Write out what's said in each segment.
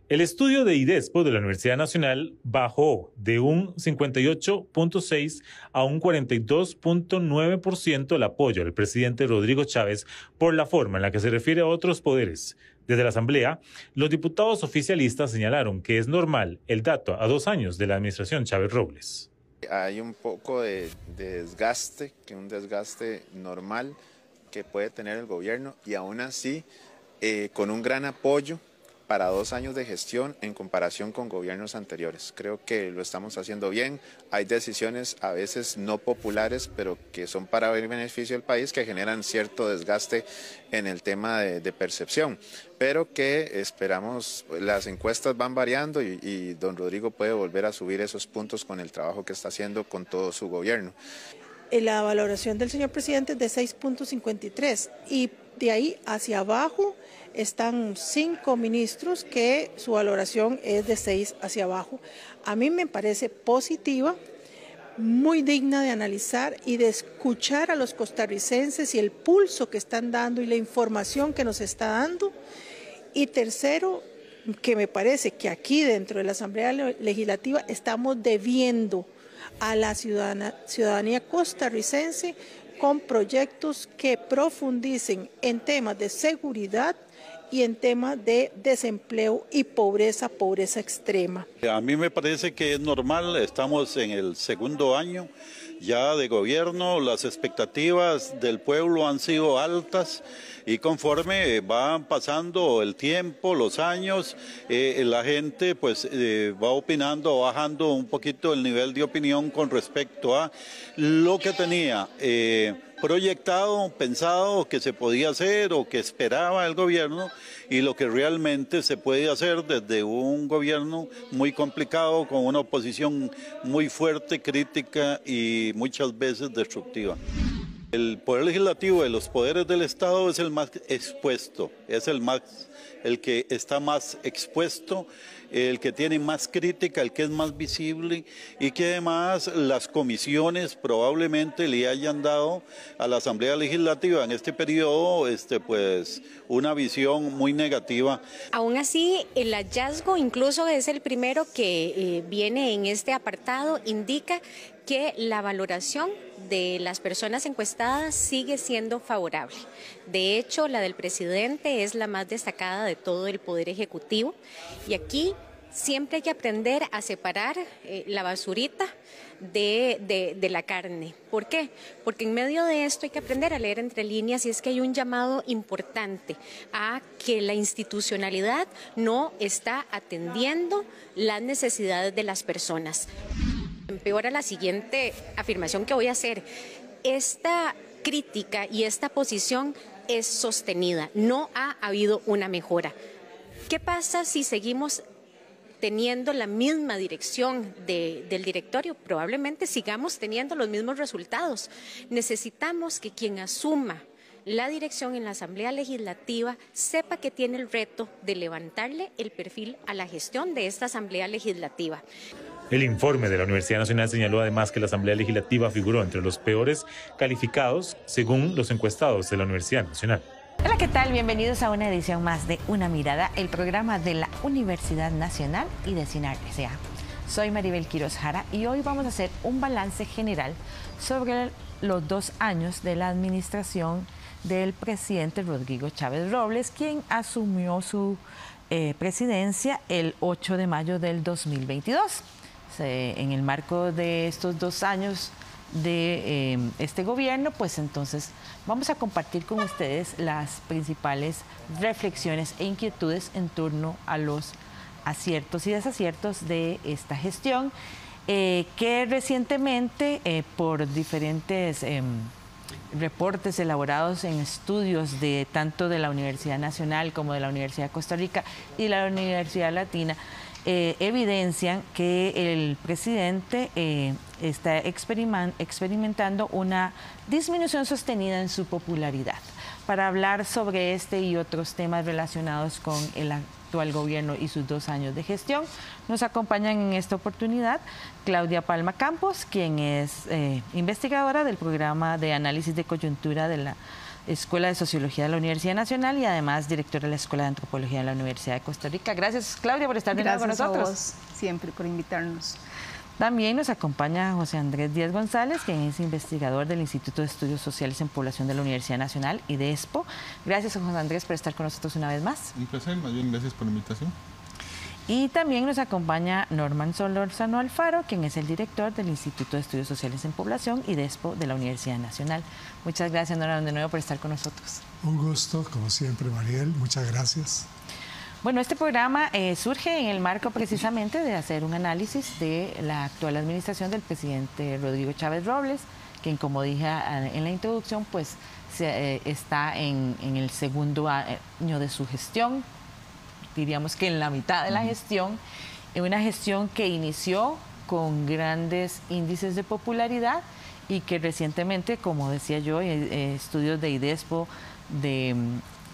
El estudio de IDESPO de la Universidad Nacional bajó de un 58.6 a un 42.9% el apoyo al presidente Rodrigo Chávez por la forma en la que se refiere a otros poderes. Desde la Asamblea, los diputados oficialistas señalaron que es normal el dato a 2 años de la administración Chávez Robles. Hay un poco de desgaste, un desgaste normal que puede tener el gobierno y aún así con un gran apoyo para 2 años de gestión en comparación con gobiernos anteriores. Creo que lo estamos haciendo bien. Hay decisiones a veces no populares, pero que son para el beneficio del país, que generan cierto desgaste en el tema de percepción, pero que esperamos, las encuestas van variando y don Rodrigo puede volver a subir esos puntos con el trabajo que está haciendo con todo su gobierno. La valoración del señor presidente es de 6.53 y de ahí hacia abajo están 5 ministros que su valoración es de 6 hacia abajo. A mí me parece positiva, muy digna de analizar y de escuchar a los costarricenses y el pulso que están dando y la información que nos está dando. Y tercero, que me parece que aquí dentro de la Asamblea Legislativa estamos debiendo a la ciudadanía costarricense con proyectos que profundicen en temas de seguridad y en temas de desempleo y pobreza extrema. A mí me parece que es normal, estamos en el segundo año ya de gobierno, las expectativas del pueblo han sido altas y conforme van pasando el tiempo, los años, la gente pues va opinando, bajando un poquito el nivel de opinión con respecto a lo que tenía proyectado, pensado que se podía hacer o que esperaba el gobierno y lo que realmente se puede hacer desde un gobierno muy complicado con una oposición muy fuerte, crítica y muchas veces destructiva. El poder legislativo de los poderes del Estado es el más expuesto, es el que está más expuesto, el que tiene más crítica, el que es más visible y que además las comisiones probablemente le hayan dado a la Asamblea Legislativa en este periodo pues una visión muy negativa. Aún así, el hallazgo incluso es el primero que viene en este apartado, indica que la valoración de las personas encuestadas sigue siendo favorable. De hecho, la del presidente es la más destacada de todo el Poder Ejecutivo y aquí siempre hay que aprender a separar la basurita de la carne. ¿Por qué? Porque en medio de esto hay que aprender a leer entre líneas y es que hay un llamado importante a que la institucionalidad no está atendiendo las necesidades de las personas. Empeora la siguiente afirmación que voy a hacer. Esta crítica y esta posición es sostenida, no ha habido una mejora. ¿Qué pasa si seguimos teniendo la misma dirección del directorio? Probablemente sigamos teniendo los mismos resultados. Necesitamos que quien asuma la dirección en la Asamblea Legislativa sepa que tiene el reto de levantarle el perfil a la gestión de esta Asamblea Legislativa. El informe de la Universidad Nacional señaló además que la Asamblea Legislativa figuró entre los peores calificados según los encuestados de la Universidad Nacional. Hola, ¿qué tal? Bienvenidos a una edición más de Una Mirada, el programa de la Universidad Nacional y de CINAR S.A. Soy Maribel Quiroz Jara y hoy vamos a hacer un balance general sobre los 2 años de la administración del presidente Rodrigo Chávez Robles, quien asumió su presidencia el 8 de mayo del 2022. En el marco de estos 2 años de este gobierno, pues entonces vamos a compartir con ustedes las principales reflexiones e inquietudes en torno a los aciertos y desaciertos de esta gestión, que recientemente por diferentes reportes elaborados en estudios de tanto de la Universidad Nacional como de la Universidad de Costa Rica y la Universidad Latina, evidencian que el presidente está experimentando una disminución sostenida en su popularidad. Para hablar sobre este y otros temas relacionados con el actual gobierno y sus 2 años de gestión, nos acompañan en esta oportunidad Claudia Palma Campos, quien es investigadora del programa de análisis de coyuntura de la Escuela de Sociología de la Universidad Nacional y además directora de la Escuela de Antropología de la Universidad de Costa Rica. Gracias, Claudia, por estar de nuevo con nosotros. Gracias a vos, siempre, por invitarnos. También nos acompaña José Andrés Díaz González, quien es investigador del Instituto de Estudios Sociales en Población de la Universidad Nacional y de ESPO. Gracias, José Andrés, por estar con nosotros una vez más. Un placer, más bien gracias por la invitación. Y también nos acompaña Norman Solórzano Alfaro, quien es el director del Instituto de Estudios Sociales en Población y de ESPO de la Universidad Nacional. Muchas gracias, Norman, de nuevo por estar con nosotros. Un gusto, como siempre, Mariel. Muchas gracias. Bueno, este programa surge en el marco precisamente de hacer un análisis de la actual administración del presidente Rodrigo Chávez Robles, quien, como dije en la introducción, pues está en el segundo año de su gestión, diríamos que en la mitad de la gestión, en una gestión que inició con grandes índices de popularidad y que recientemente, como decía yo, estudios de IDESPO,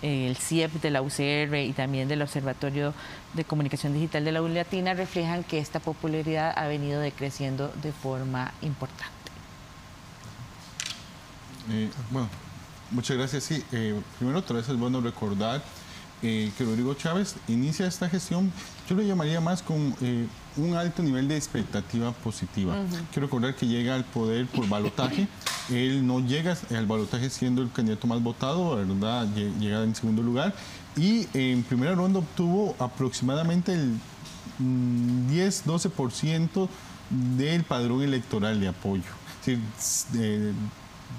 el CIEP de la UCR y también del Observatorio de Comunicación Digital de la ULAtina reflejan que esta popularidad ha venido decreciendo de forma importante. Bueno, muchas gracias. Sí, primero, tal vez es bueno recordar que Rodrigo Chávez inicia esta gestión, yo lo llamaría más con un alto nivel de expectativa positiva. Quiero recordar que llega al poder por balotaje. Él no llega al balotaje siendo el candidato más votado, ¿verdad? Llega en segundo lugar. Y en primera ronda obtuvo aproximadamente el 10-12% del padrón electoral de apoyo. Es decir,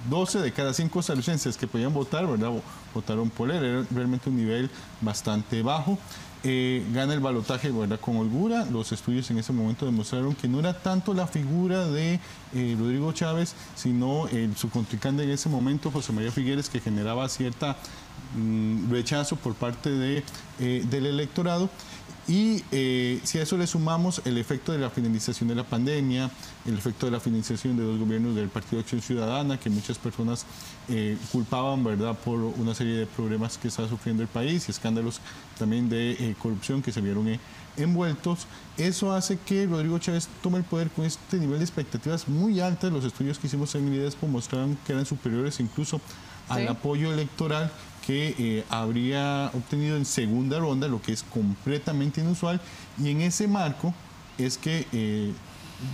12 de cada 5 costarricenses que podían votar, ¿verdad?, votaron por él. Era realmente un nivel bastante bajo. Gana el balotaje, ¿verdad?, con holgura. Los estudios en ese momento demostraron que no era tanto la figura de Rodrigo Chávez, sino su contrincante en ese momento, José María Figueres, que generaba cierta rechazo por parte del electorado. Y si a eso le sumamos el efecto de la finalización de la pandemia, el efecto de la finalización de 2 gobiernos del Partido Acción Ciudadana, que muchas personas culpaban, ¿verdad?, por una serie de problemas que está sufriendo el país y escándalos también de corrupción que se vieron envueltos, eso hace que Rodrigo Chávez tome el poder con este nivel de expectativas muy altas. Los estudios que hicimos en el IDESPO mostraron que eran superiores incluso al apoyo electoral que habría obtenido en segunda ronda, lo que es completamente inusual, y en ese marco es que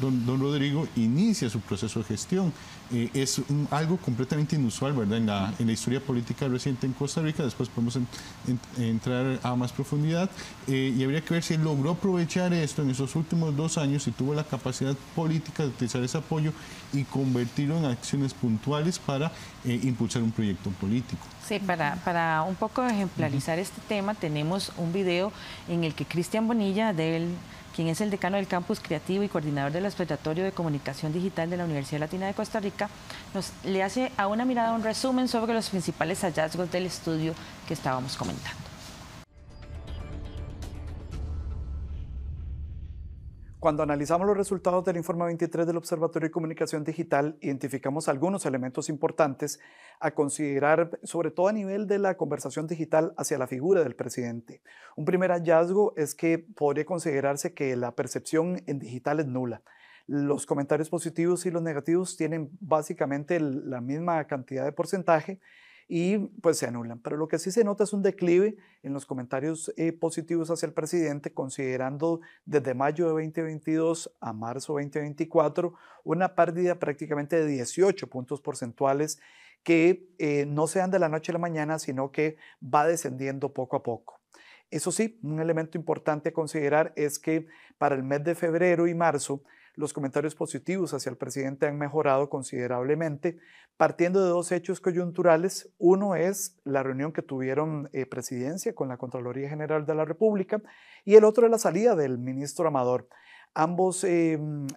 don Rodrigo inicia su proceso de gestión. Es algo completamente inusual, ¿verdad?, en la historia política reciente en Costa Rica. Después podemos entrar a más profundidad y habría que ver si él logró aprovechar esto en esos últimos 2 años y tuvo la capacidad política de utilizar ese apoyo y convertirlo en acciones puntuales para impulsar un proyecto político. Sí, para un poco ejemplarizar este tema, tenemos un video en el que Cristian Bonilla, quien es el decano del campus creativo y coordinador del Observatorio de Comunicación Digital de la Universidad Latina de Costa Rica, le hace a una mirada un resumen sobre los principales hallazgos del estudio que estábamos comentando. Cuando analizamos los resultados del informe 23 del Observatorio de Comunicación Digital, identificamos algunos elementos importantes a considerar, sobre todo a nivel de la conversación digital hacia la figura del presidente. Un primer hallazgo es que podría considerarse que la percepción en digital es nula. Los comentarios positivos y los negativos tienen básicamente la misma cantidad de porcentaje y pues se anulan. Pero lo que sí se nota es un declive en los comentarios positivos hacia el presidente, considerando desde mayo de 2022 a marzo de 2024 una pérdida prácticamente de 18 puntos porcentuales que no se dan de la noche a la mañana, sino que va descendiendo poco a poco. Eso sí, un elemento importante a considerar es que para el mes de febrero y marzo los comentarios positivos hacia el presidente han mejorado considerablemente, partiendo de 2 hechos coyunturales. Uno es la reunión que tuvieron presidencia con la Contraloría General de la República y el otro es la salida del ministro Amador. Ambos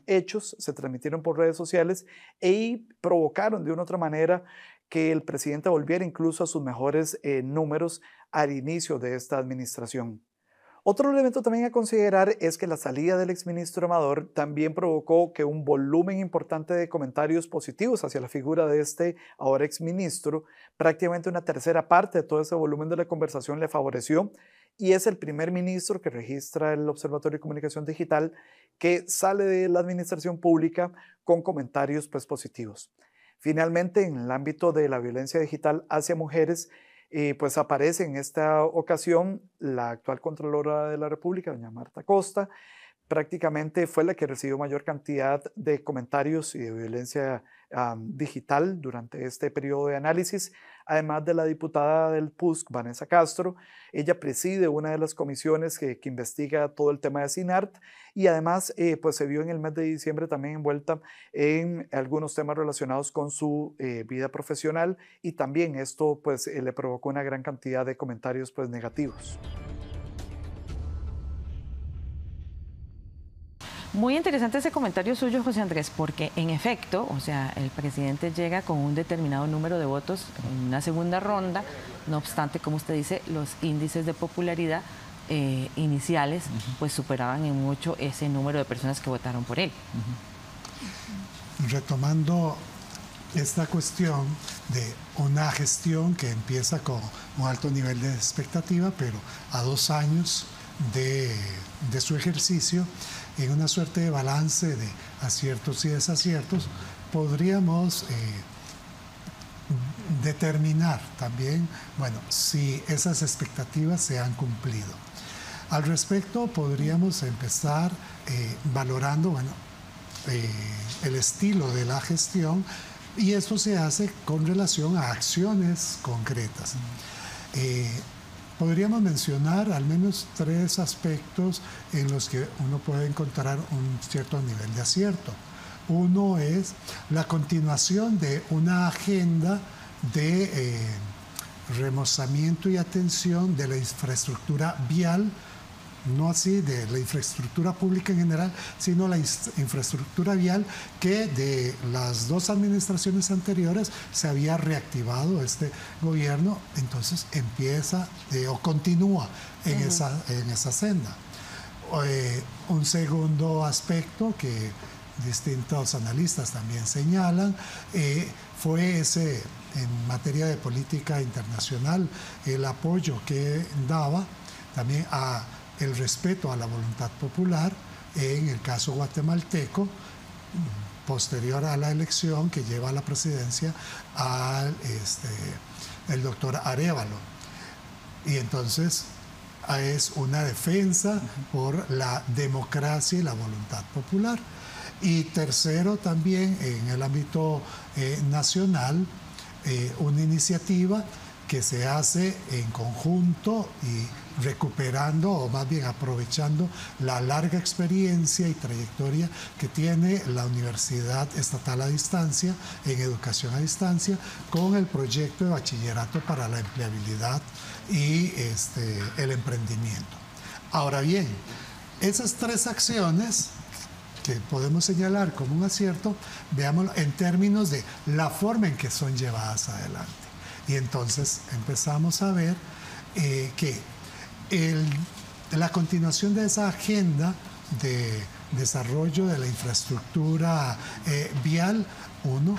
hechos se transmitieron por redes sociales y provocaron de una u otra manera que el presidente volviera incluso a sus mejores números al inicio de esta administración. Otro elemento también a considerar es que la salida del exministro Amador también provocó que un volumen importante de comentarios positivos hacia la figura de este ahora exministro, prácticamente una tercera parte de todo ese volumen de la conversación le favoreció, y es el primer ministro que registra el Observatorio de Comunicación Digital que sale de la administración pública con comentarios positivos. Finalmente, en el ámbito de la violencia digital hacia mujeres, pues aparece en esta ocasión la actual Contralora de la República, doña Marta Costa. Prácticamente fue la que recibió mayor cantidad de comentarios y de violencia digital durante este periodo de análisis, además de la diputada del PUSC, Vanessa Castro. Ella preside una de las comisiones que investiga todo el tema de CINART y además pues se vio en el mes de diciembre también envuelta en algunos temas relacionados con su vida profesional y también esto pues le provocó una gran cantidad de comentarios pues negativos. Muy interesante ese comentario suyo, José Andrés, porque en efecto, o sea, el presidente llega con un determinado número de votos en una segunda ronda, no obstante, como usted dice, los índices de popularidad iniciales pues superaban en mucho ese número de personas que votaron por él. Retomando esta cuestión de una gestión que empieza con un alto nivel de expectativa, pero a 2 años de su ejercicio, en una suerte de balance de aciertos y desaciertos, podríamos determinar también, bueno, si esas expectativas se han cumplido. Al respecto, podríamos empezar valorando, bueno, el estilo de la gestión, y eso se hace con relación a acciones concretas. Podríamos mencionar al menos 3 aspectos en los que uno puede encontrar un cierto nivel de acierto. Uno es la continuación de una agenda de remozamiento y atención de la infraestructura vial, no así de la infraestructura pública en general, sino la infraestructura vial que de las 2 administraciones anteriores se había reactivado este gobierno, entonces empieza o continúa en esa senda. Un segundo aspecto que distintos analistas también señalan fue ese, en materia de política internacional, el apoyo que daba también a el respeto a la voluntad popular, en el caso guatemalteco, posterior a la elección que lleva a la presidencia el doctor Arévalo. Y entonces es una defensa por la democracia y la voluntad popular. Y tercero, también en el ámbito nacional, una iniciativa que se hace en conjunto y recuperando o más bien aprovechando la larga experiencia y trayectoria que tiene la Universidad Estatal a Distancia en Educación a Distancia con el proyecto de bachillerato para la empleabilidad y el emprendimiento. Ahora bien, esas 3 acciones que podemos señalar como un acierto, veámoslo en términos de la forma en que son llevadas adelante. Y entonces empezamos a ver que la continuación de esa agenda de desarrollo de la infraestructura vial, uno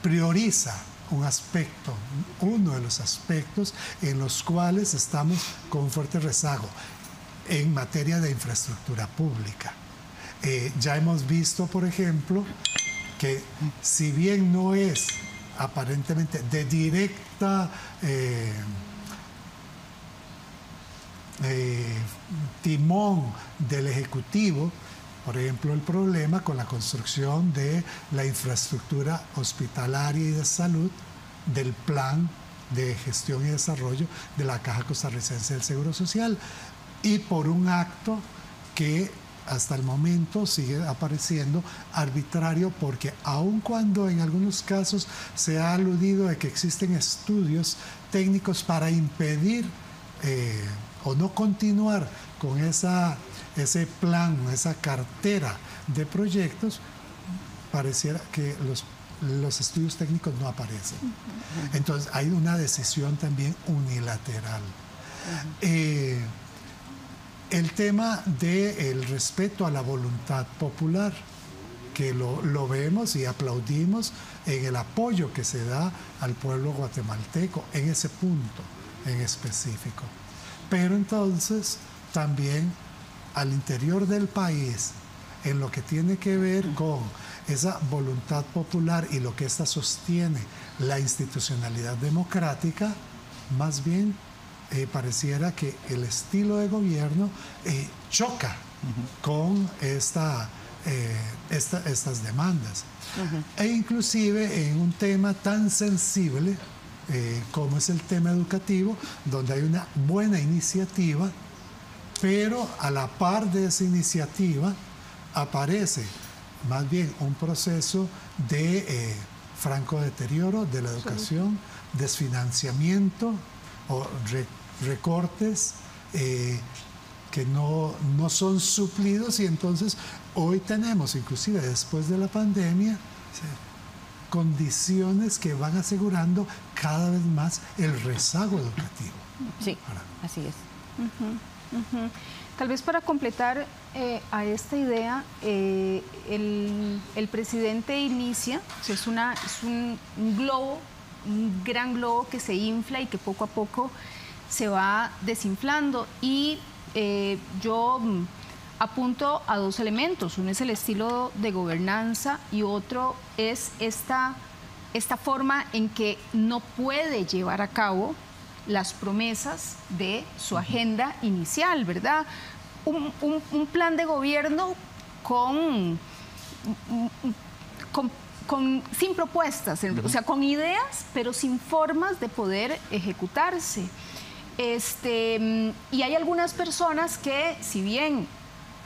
prioriza un aspecto, uno de los aspectos en los cuales estamos con fuerte rezago en materia de infraestructura pública. Ya hemos visto, por ejemplo, que si bien no es aparentemente de directa timón del Ejecutivo, por ejemplo, el problema con la construcción de la infraestructura hospitalaria y de salud del Plan de Gestión y Desarrollo de la Caja Costarricense del Seguro Social, y por un acto que hasta el momento sigue apareciendo arbitrario, porque aun cuando en algunos casos se ha aludido de que existen estudios técnicos para impedir o no continuar con ese plan, esa cartera de proyectos, pareciera que los estudios técnicos no aparecen. Entonces hay una decisión también unilateral. El tema del respeto a la voluntad popular, que lo vemos y aplaudimos en el apoyo que se da al pueblo guatemalteco en ese punto en específico. Pero entonces también al interior del país, en lo que tiene que ver con esa voluntad popular y lo que ésta sostiene, la institucionalidad democrática, más bien pareciera que el estilo de gobierno choca con estas demandas. E inclusive en un tema tan sensible como es el tema educativo, donde hay una buena iniciativa, pero a la par de esa iniciativa aparece más bien un proceso de franco deterioro de la educación, desfinanciamiento o recortes que no son suplidos, y entonces hoy tenemos, inclusive después de la pandemia, condiciones que van asegurando cada vez más el rezago educativo. Sí, así es. Tal vez para completar a esta idea, el presidente inicia, es un globo, un gran globo que se infla y que poco a poco se va desinflando, y yo apunto a dos elementos. Uno es el estilo de gobernanza y otro es esta forma en que no puede llevar a cabo las promesas de su agenda inicial, ¿verdad? Un plan de gobierno sin propuestas, o sea, con ideas, pero sin formas de poder ejecutarse. Y hay algunas personas que, si bien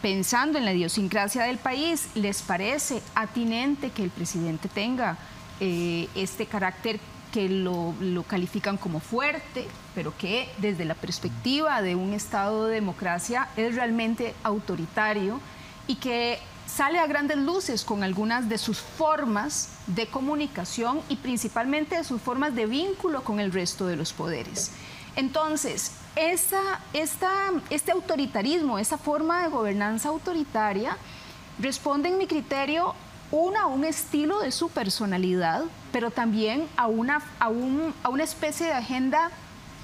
pensando en la idiosincrasia del país, les parece atinente que el presidente tenga este carácter que lo califican como fuerte, pero que desde la perspectiva de un Estado de democracia es realmente autoritario, y que sale a grandes luces con algunas de sus formas de comunicación y principalmente de sus formas de vínculo con el resto de los poderes. Entonces, este autoritarismo, esa forma de gobernanza autoritaria, responde, en mi criterio, a un estilo de su personalidad, pero también a una especie de agenda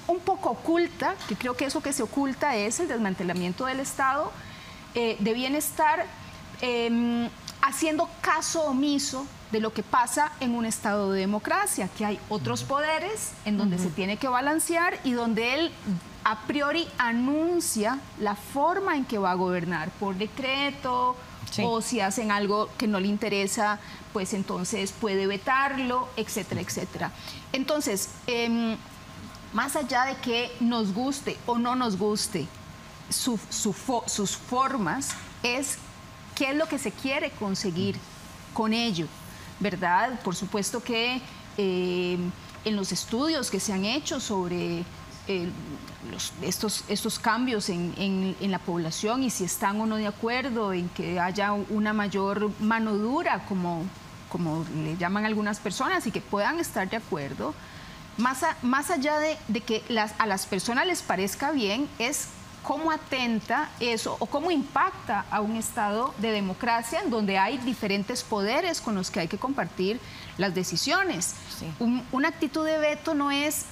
un poco oculta, que creo que eso que se oculta es el desmantelamiento del Estado de bienestar, haciendo caso omiso de lo que pasa en un Estado de democracia, que hay otros poderes en donde se tiene que balancear y donde él a priori anuncia la forma en que va a gobernar por decreto, o si hacen algo que no le interesa, pues entonces puede vetarlo, etcétera, etcétera. Entonces, más allá de que nos guste o no nos guste sus formas, es qué es lo que se quiere conseguir con ello, ¿verdad? Por supuesto que en los estudios que se han hecho sobre estos cambios en la población, y si están o no de acuerdo en que haya una mayor mano dura, como le llaman algunas personas, y que puedan estar de acuerdo, más allá de que a las personas les parezca bien, es cómo atenta eso o cómo impacta a un Estado de democracia en donde hay diferentes poderes con los que hay que compartir las decisiones. Sí. Una actitud de veto no es,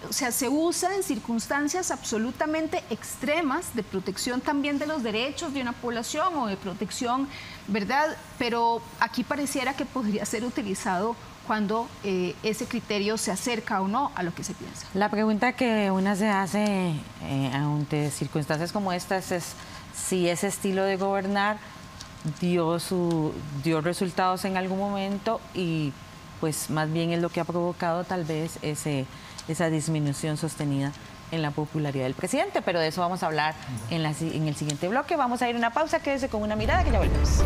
o sea, se usa en circunstancias absolutamente extremas de protección también de los derechos de una población o de protección, ¿verdad? Pero aquí pareciera que podría ser utilizado cuando ese criterio se acerca o no a lo que se piensa. La pregunta que una se hace ante circunstancias como estas es si ese estilo de gobernar dio resultados en algún momento, y pues más bien es lo que ha provocado tal vez esa disminución sostenida en la popularidad del presidente. Pero de eso vamos a hablar en el siguiente bloque. Vamos a ir a una pausa, quédese con Una Mirada, que ya volvemos.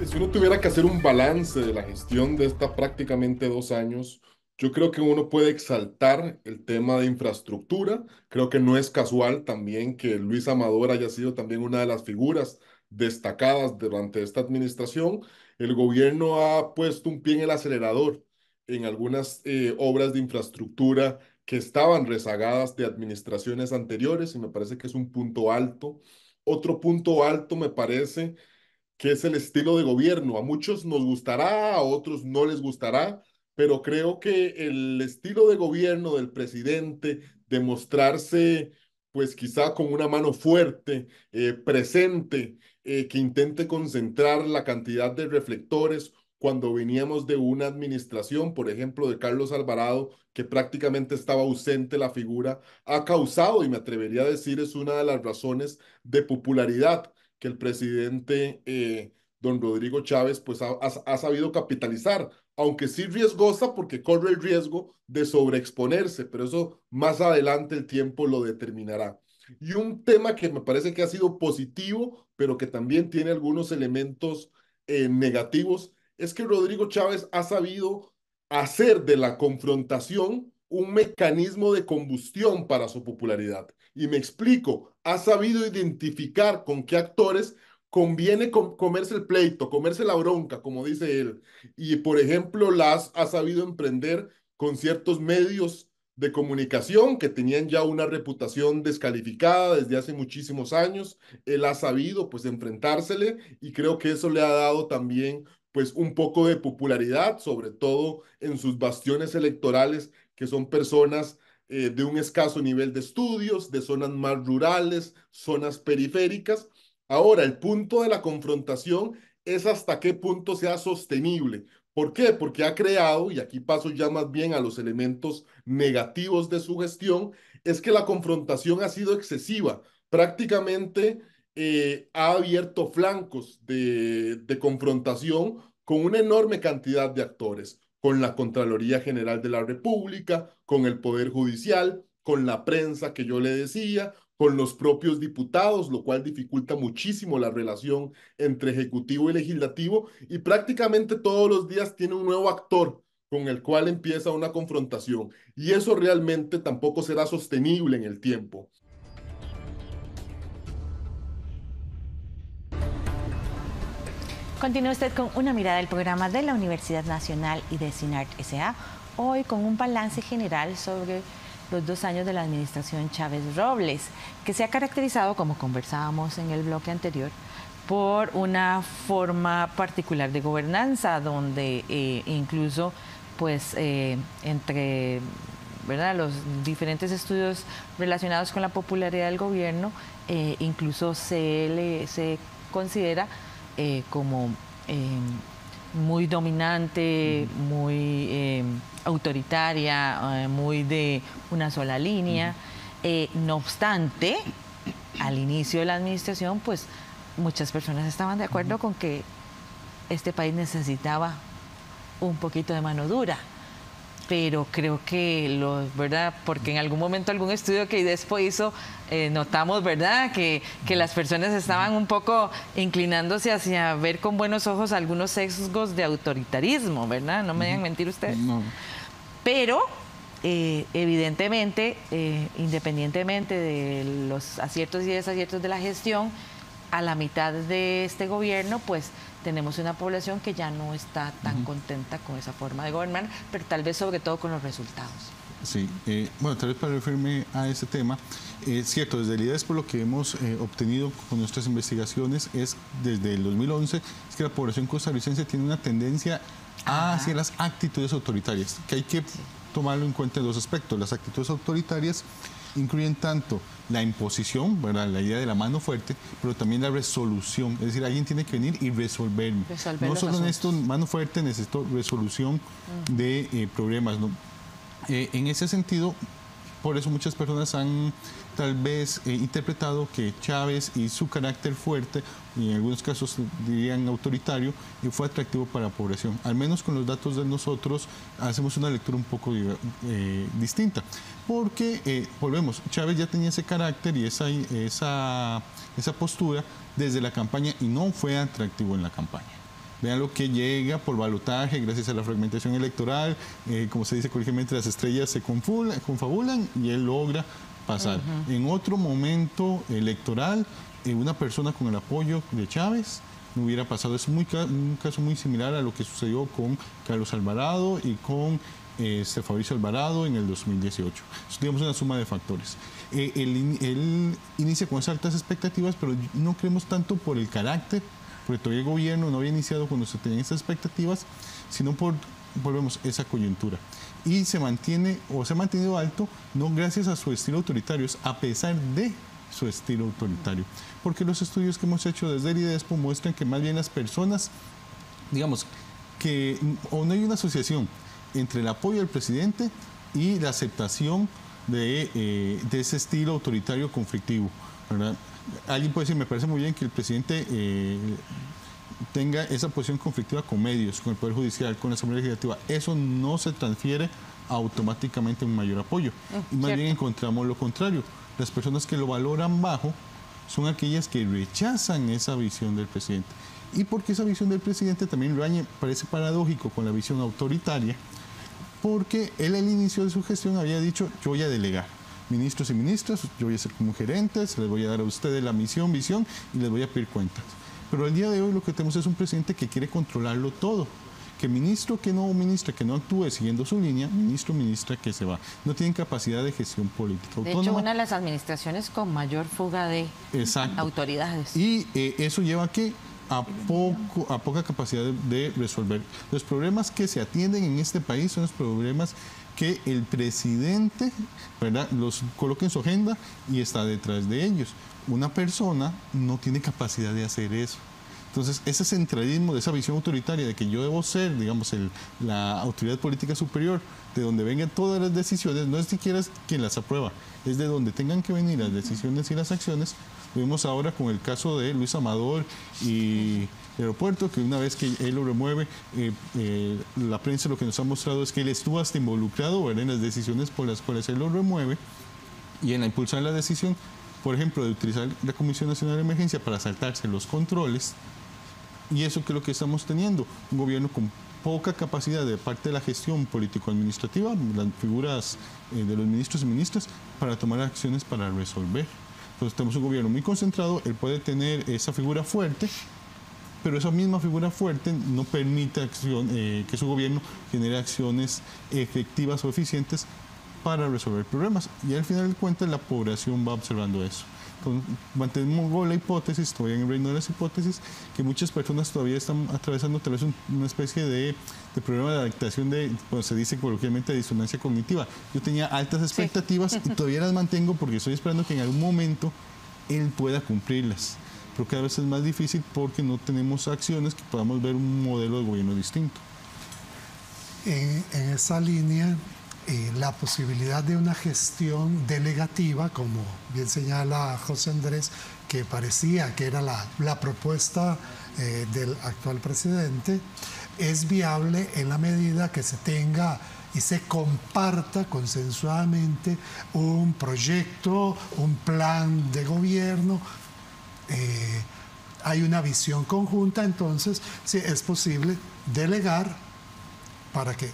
Si uno tuviera que hacer un balance de la gestión de esta prácticamente 2 años, yo creo que uno puede exaltar el tema de infraestructura. Creo que no es casual también que Luis Amador haya sido también una de las figuras destacadas durante esta administración. El gobierno ha puesto un pie en el acelerador en algunas obras de infraestructura que estaban rezagadas de administraciones anteriores, y me parece que es un punto alto. Otro punto alto me parece que es el estilo de gobierno. A muchos nos gustará, a otros no les gustará, pero creo que el estilo de gobierno del presidente, de mostrarse pues quizá con una mano fuerte, presente, que intente concentrar la cantidad de reflectores cuando veníamos de una administración, por ejemplo, de Carlos Alvarado, que prácticamente estaba ausente la figura, ha causado, y me atrevería a decir, es una de las razones de popularidad que el presidente don Rodrigo Chávez pues ha sabido capitalizar, aunque sí riesgosa porque corre el riesgo de sobreexponerse, pero eso más adelante el tiempo lo determinará. Y un tema que me parece que ha sido positivo, pero que también tiene algunos elementos negativos, es que Rodrigo Chávez ha sabido hacer de la confrontación un mecanismo de combustión para su popularidad. Y me explico, ha sabido identificar con qué actores conviene comerse el pleito, comerse la bronca, como dice él. Y, por ejemplo, ha sabido emprender con ciertos medios de comunicación que tenían ya una reputación descalificada desde hace muchísimos años. Él ha sabido, pues, enfrentársele y creo que eso le ha dado también, pues, un poco de popularidad, sobre todo en sus bastiones electorales, que son personas de un escaso nivel de estudios, de zonas más rurales, zonas periféricas. Ahora, el punto de la confrontación es hasta qué punto sea sostenible. ¿Por qué? Porque ha creado, y aquí paso ya más bien a los elementos negativos de su gestión, es que la confrontación ha sido excesiva. Prácticamente ha abierto flancos de confrontación con una enorme cantidad de actores, con la Contraloría General de la República, con el Poder Judicial, con la prensa que yo le decía, con los propios diputados, lo cual dificulta muchísimo la relación entre ejecutivo y legislativo, y prácticamente todos los días tiene un nuevo actor con el cual empieza una confrontación, y eso realmente tampoco será sostenible en el tiempo. Continúa usted con una mirada del programa de la Universidad Nacional y de CINART S.A., hoy con un balance general sobre los 2 años de la administración Chávez Robles, que se ha caracterizado, como conversábamos en el bloque anterior, por una forma particular de gobernanza, donde incluso pues entre los diferentes estudios relacionados con la popularidad del gobierno, incluso se considera como muy dominante, muy autoritaria, muy de una sola línea. No obstante, al inicio de la administración, pues muchas personas estaban de acuerdo con que este país necesitaba un poquito de mano dura. Pero creo que, ¿verdad? Porque en algún momento algún estudio que IDESPO hizo, notamos, ¿verdad? Que las personas estaban un poco inclinándose hacia ver con buenos ojos algunos sesgos de autoritarismo, ¿verdad? No me dejan mentir ustedes. No. Pero, evidentemente, independientemente de los aciertos y desaciertos de la gestión, a la mitad de este gobierno, pues tenemos una población que ya no está tan contenta con esa forma de gobernar, pero tal vez sobre todo con los resultados. Sí, bueno, tal vez para referirme a ese tema, es cierto, desde el IDESPO lo que hemos obtenido con nuestras investigaciones es, desde el 2011, es que la población costarricense tiene una tendencia hacia las actitudes autoritarias, que hay que tomarlo en cuenta en 2 aspectos. Las actitudes autoritarias incluyen tanto la imposición, ¿verdad?, la idea de la mano fuerte, pero también la resolución. Es decir, alguien tiene que venir y resolverme. No solo necesito mano fuerte, necesito resolución de problemas, ¿no? En ese sentido, por eso muchas personas han tal vez interpretado que Chávez y su carácter fuerte, y en algunos casos dirían autoritario, fue atractivo para la población. Al menos con los datos de nosotros hacemos una lectura un poco distinta. Porque, volvemos, Chávez ya tenía ese carácter y esa postura desde la campaña y no fue atractivo en la campaña. Vean lo que llega por balotaje, gracias a la fragmentación electoral, como se dice coloquialmente, las estrellas se confabulan y él logra pasar. En otro momento electoral, una persona con el apoyo de Chávez no hubiera pasado. Es un caso muy similar a lo que sucedió con Carlos Alvarado y con Fabricio Alvarado en el 2018. Es, digamos, una suma de factores. Él inicia con esas altas expectativas, pero no creemos tanto por el carácter porque todavía el gobierno no había iniciado cuando se tenían esas expectativas, sino por, volvemos, esa coyuntura. Y se mantiene, o se ha mantenido alto, no gracias a su estilo autoritario, es a pesar de su estilo autoritario. Porque los estudios que hemos hecho desde el IDESPO muestran que más bien las personas, digamos, que o no hay una asociación entre el apoyo del presidente y la aceptación de ese estilo autoritario conflictivo, ¿verdad? Alguien puede decir, me parece muy bien que el presidente tenga esa posición conflictiva con medios, con el Poder Judicial, con la Asamblea Legislativa. Eso no se transfiere automáticamente en un mayor apoyo. Y más bien encontramos lo contrario. Las personas que lo valoran bajo son aquellas que rechazan esa visión del presidente. Y porque esa visión del presidente también parece paradójico con la visión autoritaria, porque él al inicio de su gestión había dicho, yo voy a delegar ministros y ministras, yo voy a ser como gerente, se les voy a dar a ustedes la misión, visión y les voy a pedir cuentas. Pero al día de hoy lo que tenemos es un presidente que quiere controlarlo todo. Que ministro que no, ministra que no actúe siguiendo su línea, ministro, ministra que se va. No tienen capacidad de gestión política autónoma. De hecho, una de las administraciones con mayor fuga de autoridades. Y eso lleva a que a poca capacidad de resolver. Los problemas que se atienden en este país son los problemas que el presidente, ¿verdad?, los coloca en su agenda y está detrás de ellos. Una persona no tiene capacidad de hacer eso. Entonces, ese centralismo de esa visión autoritaria de que yo debo ser, digamos, la autoridad política superior, de donde vengan todas las decisiones, no es siquiera quien las aprueba, es de donde tengan que venir las decisiones y las acciones. Lo vemos ahora con el caso de Luis Amador y el aeropuerto, que una vez que él lo remueve, la prensa lo que nos ha mostrado es que él estuvo hasta involucrado, ¿verdad?, en las decisiones por las cuales él lo remueve y en impulsar la decisión, por ejemplo, de utilizar la Comisión Nacional de Emergencia para saltarse los controles. Y eso que es lo que estamos teniendo, un gobierno con poca capacidad de parte de la gestión político-administrativa, las figuras de los ministros y ministras, para tomar acciones para resolver. Entonces tenemos un gobierno muy concentrado, él puede tener esa figura fuerte, pero esa misma figura fuerte no permite que su gobierno genere acciones efectivas o eficientes para resolver problemas. Y al final de cuentas la población va observando eso. Mantenemos la hipótesis, todavía en el reino de las hipótesis, que muchas personas todavía están atravesando tal vez una especie de problema de adaptación como se dice coloquialmente, de disonancia cognitiva. Yo tenía altas expectativas y todavía las mantengo porque estoy esperando que en algún momento él pueda cumplirlas. Pero cada vez es más difícil porque no tenemos acciones que podamos ver un modelo de gobierno distinto. En esa línea, la posibilidad de una gestión delegativa, como bien señala José Andrés, que parecía que era la propuesta del actual presidente, es viable en la medida que se tenga y se comparta consensuadamente un proyecto, un plan de gobierno, hay una visión conjunta, entonces sí, es posible delegar para que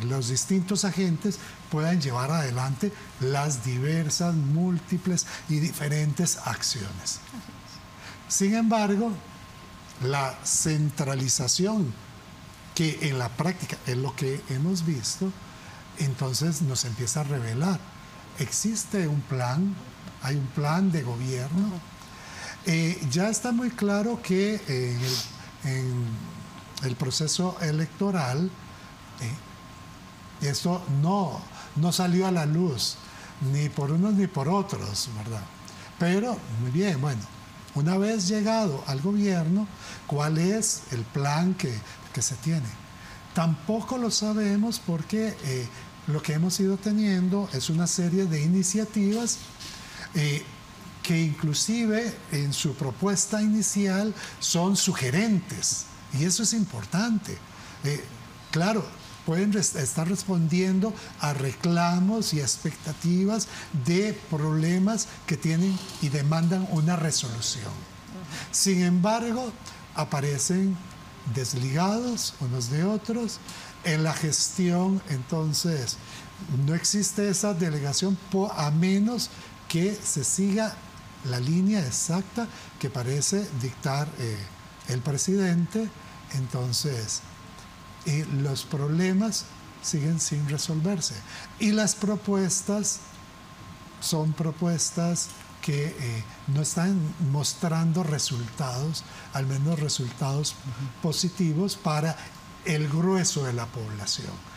los distintos agentes puedan llevar adelante las diversas, múltiples y diferentes acciones. Sin embargo, la centralización, que en la práctica es lo que hemos visto, entonces nos empieza a revelar. Existe un plan, hay un plan de gobierno. Ya está muy claro que en el proceso electoral, esto no salió a la luz, ni por unos ni por otros, ¿verdad? Pero, muy bien, bueno, una vez llegado al gobierno, ¿cuál es el plan que se tiene? Tampoco lo sabemos porque lo que hemos ido teniendo es una serie de iniciativas que inclusive en su propuesta inicial son sugerentes, y eso es importante. Claro, pueden estar respondiendo a reclamos y expectativas de problemas que tienen y demandan una resolución. Sin embargo, aparecen desligados unos de otros. En la gestión, entonces, no existe esa delegación a menos que se siga la línea exacta que parece dictar el presidente. Entonces, los problemas siguen sin resolverse. Y las propuestas son propuestas que no están mostrando resultados, al menos resultados positivos para el grueso de la población.